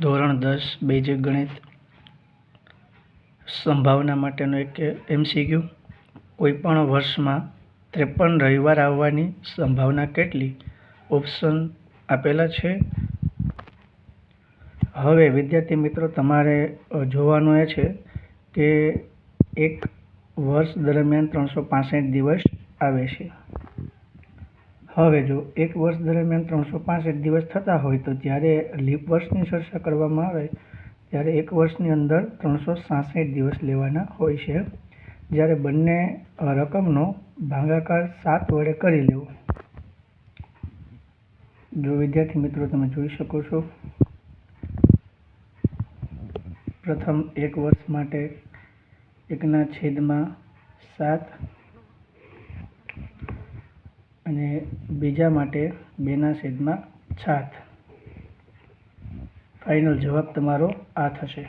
ધોરણ 10 બેઝિક ગણિત સંભાવના માટેનો એક MCQ. કોઈપણ વર્ષમાં 53 રવિવાર આવવાની સંભાવના કેટલી? ઓપ્શન આપેલા છે. હવે વિદ્યાર્થી મિત્રો, તમારે જોવાનું એ છે કે એક વર્ષ દરમિયાન 365 દિવસ આવે છે. હવે જો એક વર્ષ દરમિયાન 365 દિવસ થતા હોય તો જ્યારે લીપ વર્ષની ચર્ચા કરવામાં આવે ત્યારે એક વર્ષની અંદર 366 દિવસ લેવાના હોય છે. જ્યારે બંને રકમનો ભાગાકાર 7 વડે કરી લેવો. જો વિદ્યાર્થી મિત્રો તમે જોઈ શકો છો, પ્રથમ એક વર્ષ માટે 1/7 અને બીજા માટે 2/7. ફાઇનલ જવાબ તમારો આ થશે.